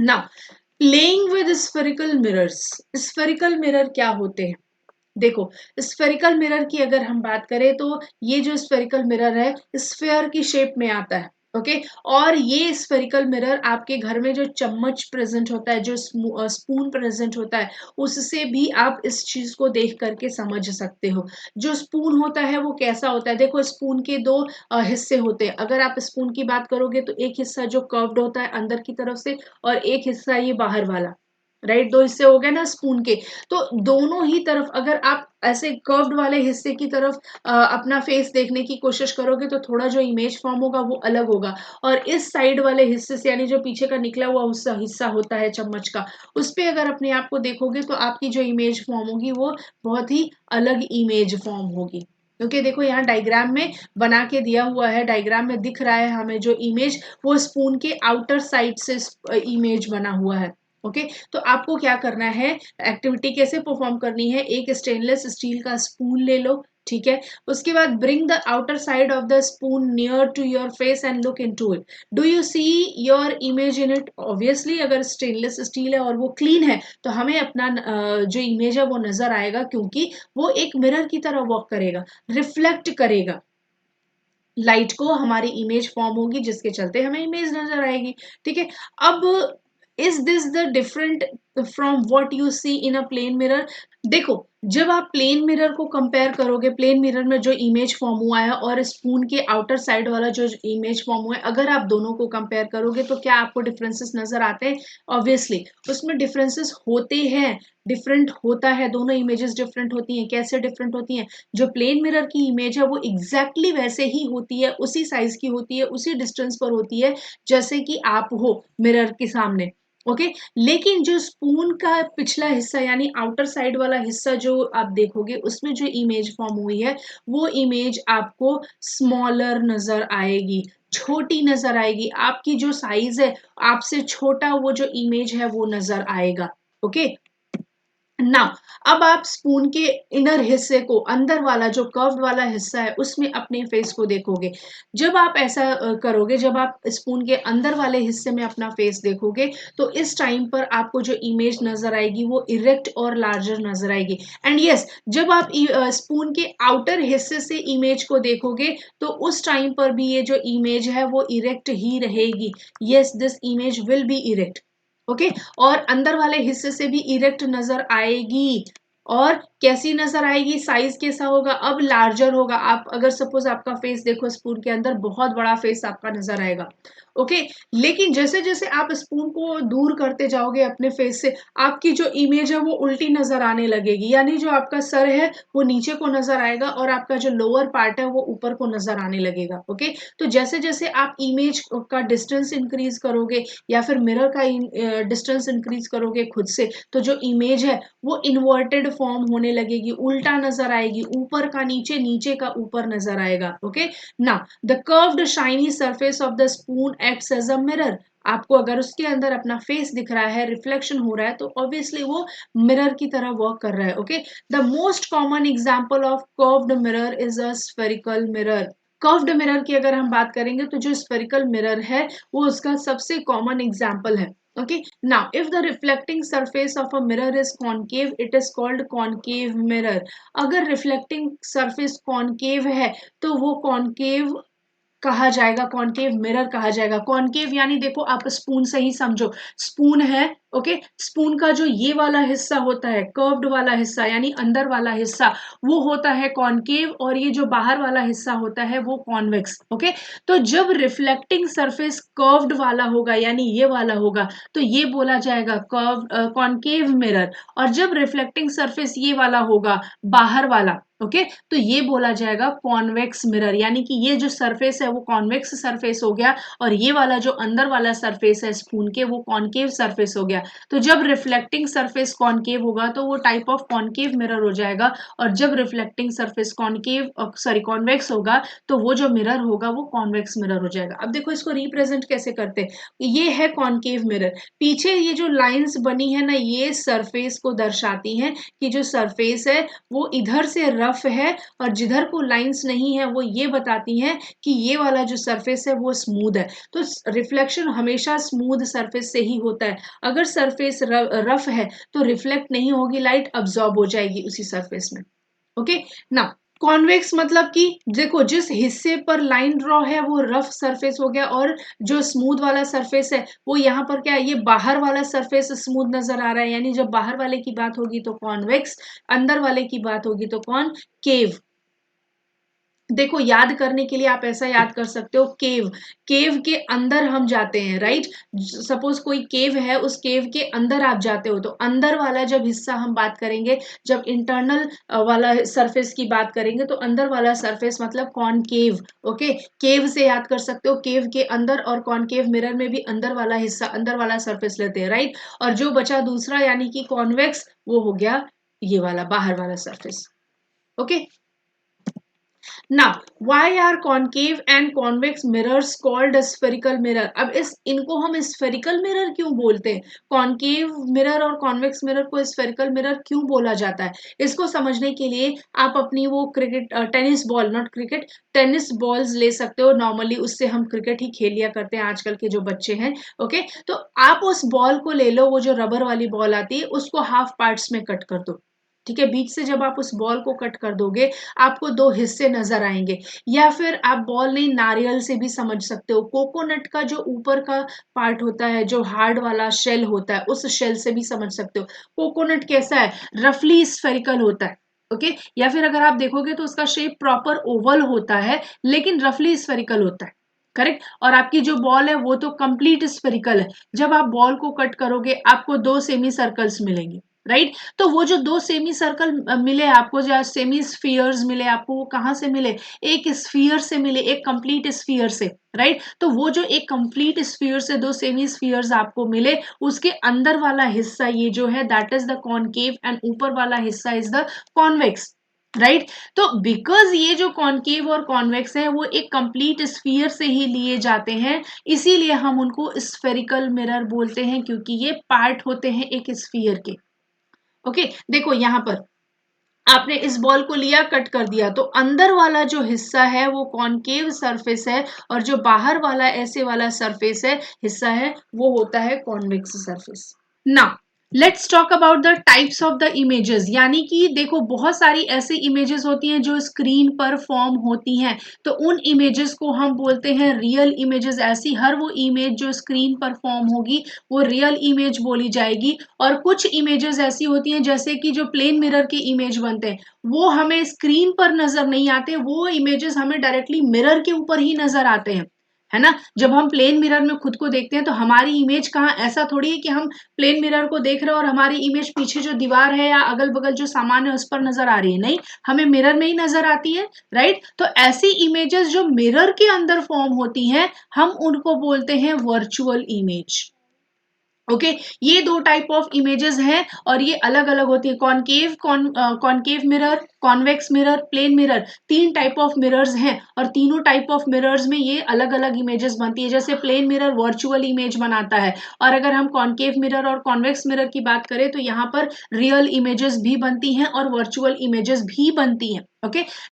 Now playing with spherical mirrors. Spherical mirror क्या होते हैं? देखो, स्फेरिकल मिरर की अगर हम बात करें तो ये जो स्फेरिकल मिरर है स्फेयर की शेप में आता है। ओके, और ये स्फेरिकल मिरर आपके घर में जो चम्मच प्रेजेंट होता है, जो स्पून प्रेजेंट होता है, उससे भी आप इस चीज को देख करके समझ सकते हो। जो स्पून होता है वो कैसा होता है? देखो, स्पून के दो हिस्से होते हैं। अगर आप स्पून की बात करोगे तो एक हिस्सा जो कर्व्ड होता है अंदर की तरफ से, और एक हिस्सा ये बाहर वाला। राइट, दो हिस्से हो गए ना स्पून के। तो दोनों ही तरफ अगर आप ऐसे कर्व्ड वाले हिस्से की तरफ अपना फेस देखने की कोशिश करोगे तो थोड़ा जो इमेज फॉर्म होगा वो अलग होगा। और इस साइड वाले हिस्से से, यानी जो पीछे का निकला हुआ हिस्सा होता है चम्मच का, उस पे अगर अपने आप को देखोगे तो आपकी जो इमेज फॉर्म होगी वो बहुत ही अलग इमेज फॉर्म होगी। क्योंकि देखो, यहाँ डायग्राम में बना के दिया हुआ है, डायग्राम में दिख रहा है हमें जो इमेज, वो स्पून के आउटर साइड से इमेज बना हुआ है। ओके, तो आपको क्या करना है, एक्टिविटी कैसे परफॉर्म करनी है? एक स्टेनलेस स्टील का स्पून ले लो, ठीक है। उसके बाद bring the outer side of the spoon near to your face and look into it. Do you see your image in it? Obviously अगर स्टेनलेस स्टील है और वो क्लीन है तो हमें अपना जो इमेज है वो नजर आएगा, क्योंकि वो एक मिरर की तरह वर्क करेगा, रिफ्लेक्ट करेगा लाइट को, हमारी इमेज फॉर्म होगी जिसके चलते हमें इमेज नजर आएगी। ठीक है। अब is this the different from what you see in a plane mirror? देखो, जब आप प्लेन मिरर को कंपेयर करोगे, प्लेन मिरर में जो इमेज फॉर्म हुआ है और स्पून के आउटर साइड वाला जो इमेज फॉर्म हुआ है, अगर आप दोनों को कंपेयर करोगे तो क्या आपको डिफरेंसेस नजर आते हैं? ऑब्वियसली उसमें डिफरेंसेस होते हैं, डिफरेंट होता है, दोनों इमेजेस डिफरेंट होती हैं। कैसे डिफरेंट होती हैं? जो प्लेन मिरर की इमेज है वो एग्जैक्टली वैसे ही होती है, उसी साइज की होती है, उसी डिस्टेंस पर होती है जैसे कि आप हो मिरर के सामने। ओके, लेकिन जो स्पून का पिछला हिस्सा यानी आउटर साइड वाला हिस्सा जो आप देखोगे, उसमें जो इमेज फॉर्म हुई है वो इमेज आपको स्मॉलर नजर आएगी, छोटी नजर आएगी। आपकी जो साइज है, आपसे छोटा वो जो इमेज है वो नजर आएगा। ओके, नाउ अब आप स्पून के इनर हिस्से को, अंदर वाला जो कर्व्ड वाला हिस्सा है, उसमें अपने फेस को देखोगे। जब आप ऐसा करोगे, जब आप स्पून के अंदर वाले हिस्से में अपना फेस देखोगे, तो इस टाइम पर आपको जो इमेज नजर आएगी वो इरेक्ट और लार्जर नजर आएगी। एंड यस, जब आप स्पून के आउटर हिस्से से इमेज को देखोगे तो उस टाइम पर भी ये जो इमेज है वो इरेक्ट ही रहेगी। Yes, this image will be erect. Okay, और अंदर वाले हिस्से से भी इरेक्ट नजर आएगी। और कैसी नजर आएगी? साइज कैसा होगा? अब लार्जर होगा। आप अगर सपोज आपका फेस देखो, स्पून के अंदर बहुत बड़ा फेस आपका नजर आएगा। ओके, लेकिन जैसे जैसे आप स्पून को दूर करते जाओगे अपने फेस से, आपकी जो इमेज है वो उल्टी नजर आने लगेगी, यानी जो आपका सर है वो नीचे को नजर आएगा और आपका जो लोअर पार्ट है वो ऊपर को नजर आने लगेगा। ओके, तो जैसे जैसे आप इमेज का डिस्टेंस इंक्रीज करोगे या फिर मिरर का डिस्टेंस इंक्रीज करोगे खुद से, तो जो इमेज है वो इन्वर्टेड फॉर्म होने लगेगी, उल्टा नजर आएगी, ऊपर का नीचे, नीचे का ऊपर नजर आएगा। Okay, now the curved shiny surface of the spoon acts as a mirror. आपको अगर उसके अंदर अपना फेस दिख रहा है, रिफ्लेक्शन हो रहा है, तो ऑब्वियसली वो मिरर की तरह वर्क कर रहा है। Okay, the most common example of curved mirror is a spherical mirror. Curved mirror की अगर हम बात करेंगे तो जो स्फेरिकल मिरर है वो उसका सबसे कॉमन एग्जाम्पल है। Okay, now if the reflecting surface of a mirror is concave, it is called concave mirror. अगर reflecting surface concave है तो वो concave कहा जाएगा, कॉनकेव मिरर कहा जाएगा। कॉनकेव यानी देखो, आप स्पून से ही समझो, स्पून है। ओके, स्पून का जो ये वाला हिस्सा होता है, कर्व्ड वाला हिस्सा यानी अंदर वाला हिस्सा, वो होता है कॉनकेव, और ये जो बाहर वाला हिस्सा होता है वो कॉन्वेक्स। ओके, तो जब रिफ्लेक्टिंग सरफेस कर्व्ड वाला होगा यानी ये वाला होगा तो ये बोला जाएगा कर्व कॉनकेव मिरर, और जब रिफ्लेक्टिंग सरफेस ये वाला होगा, बाहर वाला, ओके, तो ये बोला जाएगा कॉन्वेक्स मिरर, यानी कि ये जो सरफेस है वो कॉन्वेक्स सरफेस हो गया और ये वाला जो अंदर वाला सरफेस है स्पून के वो कॉनकेव सरफेस हो गया। तो जब रिफ्लेक्टिंग सरफेस कॉनकेव होगा तो वो टाइप ऑफ कॉनकेव मिरर हो जाएगा, और जब रिफ्लेक्टिंग सरफेस कॉन्वेक्स होगा तो वो जो मिरर होगा वो कॉन्वेक्स मिरर हो जाएगा। अब देखो इसको रिप्रेजेंट कैसे करते हैं, ये है कॉनकेव मिरर, पीछे ये जो लाइंस बनी है ना ये सरफेस को दर्शाती हैं कि जो सरफेस है वो इधर से रफ है, और जिधर को लाइंस नहीं है वो ये बताती हैं कि ये वाला जो सरफेस है वो स्मूथ है। तो रिफ्लेक्शन हमेशा स्मूथ सरफेस से ही होता है। अगर सरफेस रफ है तो रिफ्लेक्ट नहीं होगी, लाइट अब्सॉर्ब हो जाएगी उसी सरफेस में। ओके ना, कॉन्वेक्स मतलब कि देखो जिस हिस्से पर लाइन ड्रॉ है वो रफ सरफेस हो गया, और जो स्मूथ वाला सरफेस है वो यहाँ पर क्या है, ये बाहर वाला सरफेस स्मूथ नजर आ रहा है, यानी जब बाहर वाले की बात होगी तो कॉन्वेक्स, अंदर वाले की बात होगी तो कॉनकेव। देखो याद करने के लिए आप ऐसा याद कर सकते हो, केव, केव के अंदर हम जाते हैं, राइट। सपोज कोई केव है, उस केव के अंदर आप जाते हो, तो अंदर वाला जब हिस्सा हम बात करेंगे, जब इंटरनल वाला सरफेस की बात करेंगे तो अंदर वाला सरफेस मतलब कॉनकेव। ओके, केव से याद कर सकते हो, केव के अंदर, और कॉनकेव मिरर में भी अंदर वाला हिस्सा, अंदर वाला सरफेस लेते हैं, राइट। और जो बचा दूसरा यानी कि कॉन्वेक्स, वो हो गया ये वाला बाहर वाला surface. Okay, now why are concave and convex mirrors called a spherical mirror? अब इस इनको हम spherical mirror क्यों बोलते हैं, concave mirror और convex mirror को spherical mirror क्यों बोला जाता है, इसको समझने के लिए आप अपनी वो cricket tennis ball, not cricket, tennis balls ले सकते हो, नॉर्मली उससे हम क्रिकेट ही खेल लिया करते हैं आजकल के जो बच्चे हैं। ओके, तो आप उस बॉल को ले लो, वो जो रबर वाली बॉल आती है उसको हाफ पार्ट्स में कट कर दो, ठीक है। बीच से जब आप उस बॉल को कट कर दोगे आपको दो हिस्से नजर आएंगे, या फिर आप बॉल नहीं नारियल से भी समझ सकते हो, कोकोनट का जो ऊपर का पार्ट होता है, जो हार्ड वाला शेल होता है, उस शेल से भी समझ सकते हो। कोकोनट कैसा है, रफली स्फेरिकल होता है, ओके। या फिर अगर आप देखोगे तो उसका शेप प्रॉपर ओवल होता है लेकिन रफली स्फेरिकल होता है, करेक्ट। और आपकी जो बॉल है वो तो कंप्लीट स्फेरिकल है। जब आप बॉल को कट करोगे आपको दो सेमी सर्कल्स मिलेंगे, राइट। तो वो जो दो सेमी सर्कल मिले आपको, जो सेमी स्फीयर्स मिले आपको, वो कहाँ से मिले, एक स्फीयर से मिले, एक कंप्लीट स्फीयर से, राइट। तो वो जो एक कंप्लीट स्फीयर से दो सेमी स्फीयर्स आपको मिले, उसके अंदर वाला हिस्सा ये जो है that is the concave, and ऊपर वाला हिस्सा इज द कॉन्वेक्स, राइट। तो बिकॉज ये जो कॉनकेव और कॉन्वेक्स है वो एक कंप्लीट स्फीयर से ही लिए जाते हैं, इसीलिए हम उनको स्फेरिकल मिरर बोलते हैं, क्योंकि ये पार्ट होते हैं एक स्फीयर के। ओके, देखो यहां पर आपने इस बॉल को लिया, कट कर दिया, तो अंदर वाला जो हिस्सा है वो कॉनकेव सरफेस है, और जो बाहर वाला ऐसे वाला सरफेस है, हिस्सा है, वो होता है कॉन्वेक्स सरफेस। ना let's talk about the types of the images, यानी कि देखो बहुत सारी ऐसी इमेजेस होती हैं जो स्क्रीन पर फॉर्म होती हैं, तो उन इमेजेस को हम बोलते हैं रियल इमेजेस। ऐसी हर वो इमेज जो स्क्रीन पर फॉर्म होगी वो रियल इमेज बोली जाएगी। और कुछ इमेजेस ऐसी होती हैं जैसे कि जो प्लेन मिरर के इमेज बनते हैं वो हमें स्क्रीन पर नजर नहीं आते, वो इमेजेस हमें डायरेक्टली मिरर के ऊपर ही नजर आते हैं, है ना। जब हम प्लेन मिरर में खुद को देखते हैं तो हमारी इमेज कहाँ, ऐसा थोड़ी है कि हम प्लेन मिरर को देख रहे हैं और हमारी इमेज पीछे जो दीवार है या अगल बगल जो सामान है उस पर नजर आ रही है, नहीं, हमें मिरर में ही नजर आती है, राइट। तो ऐसी इमेजेस जो मिरर के अंदर फॉर्म होती हैं हम उनको बोलते हैं वर्चुअल इमेज। ओके, ये दो टाइप ऑफ इमेजेस हैं और ये अलग अलग होती है, concave mirror, convex mirror, plane mirror, तीन टाइप ऑफ मिरर्स हैं, और तीनों टाइप ऑफ मिरर्स में ये अलग अलग इमेजेस बनती है। जैसे प्लेन मिरर वर्चुअल इमेज बनाता है, और अगर हम कॉनकेव मिरर और कॉन्वेक्स मिरर की बात करें तो यहाँ पर रियल इमेजेस भी बनती हैं और वर्चुअल इमेजेस भी बनती हैं। ओके,